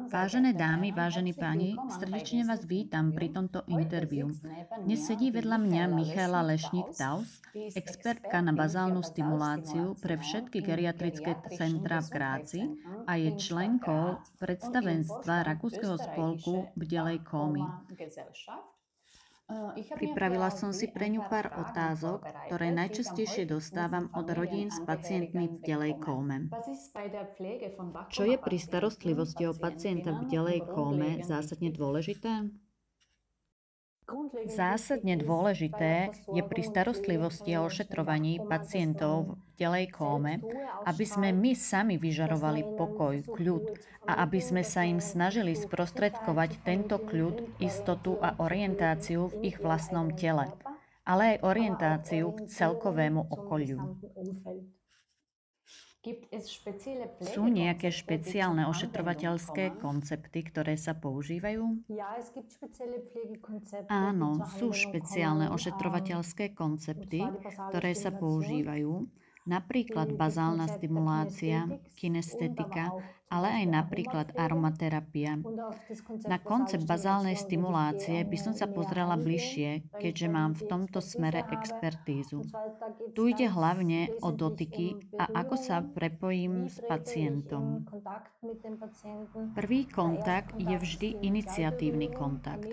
Vážené dámy, vážení páni, srdečne vás vítam pri tomto interviu. Dnes sedí vedľa mňa Michaela Lešník-Taus, expertka na bazálnu stimuláciu pre všetky geriatrické centrá v Gráci a je členkou predstavenstva Rakúskeho spolku bdelej kómy. Pripravila som si pre ňu pár otázok, ktoré najčastejšie dostávam od rodín s pacientmi v bdelej kóme. Čo je pri starostlivosti o pacienta v bdelej kóme zásadne dôležité? Zásadne dôležité je pri starostlivosti a ošetrovaní pacientov v bdelej kóme, aby sme my sami vyžarovali pokoj, kľud a aby sme sa im snažili sprostredkovať tento kľud, istotu a orientáciu v ich vlastnom tele, ale aj orientáciu k celkovému okoliu. Sú nejaké špeciálne ošetrovateľské koncepty, ktoré sa používajú? Áno, sú špeciálne ošetrovateľské koncepty, ktoré sa používajú. Napríklad bazálna stimulácia, kinestetika, ale aj napríklad aromaterapia. Na koncept bazálnej stimulácie by som sa pozrela bližšie, keďže mám v tomto smere expertízu. Tu ide hlavne o dotyky a ako sa prepojím s pacientom. Prvý kontakt je vždy iniciatívny kontakt,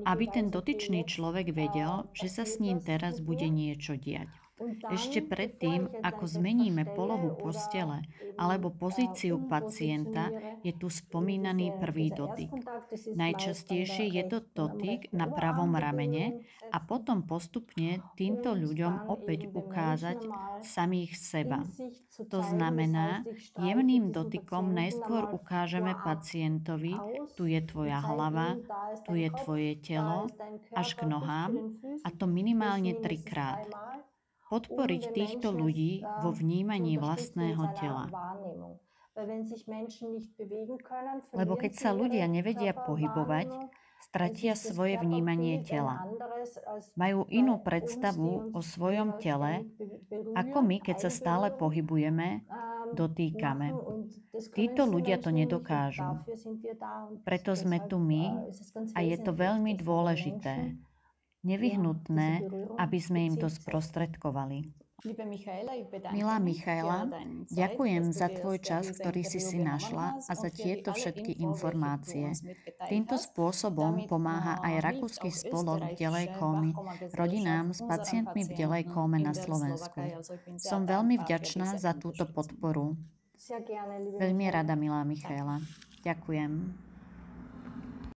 aby ten dotyčný človek vedel, že sa s ním teraz bude niečo diať. Ešte predtým, ako zmeníme polohu postele alebo pozíciu pacienta, je tu spomínaný prvý dotyk. Najčastejšie je to dotyk na pravom ramene a potom postupne týmto ľuďom opäť ukázať samých seba. To znamená, jemným dotykom najskôr ukážeme pacientovi, tu je tvoja hlava, tu je tvoje telo, až k nohám, a to minimálne 3-krát. Podporiť týchto ľudí vo vnímaní vlastného tela. Lebo keď sa ľudia nevedia pohybovať, stratia svoje vnímanie tela. Majú inú predstavu o svojom tele, ako my, keď sa stále pohybujeme, dotýkame. Títo ľudia to nedokážu. Preto sme tu my a je to veľmi dôležité. Nevyhnutné, aby sme im to sprostredkovali. Milá Michaela, ďakujem za tvoj čas, ktorý si našla, a za tieto všetky informácie. Týmto spôsobom pomáha aj Rakúsky spolok bdelej kómy rodinám s pacientmi v bdelej kóme na Slovensku. Som veľmi vďačná za túto podporu. Veľmi rada, milá Michaela. Ďakujem.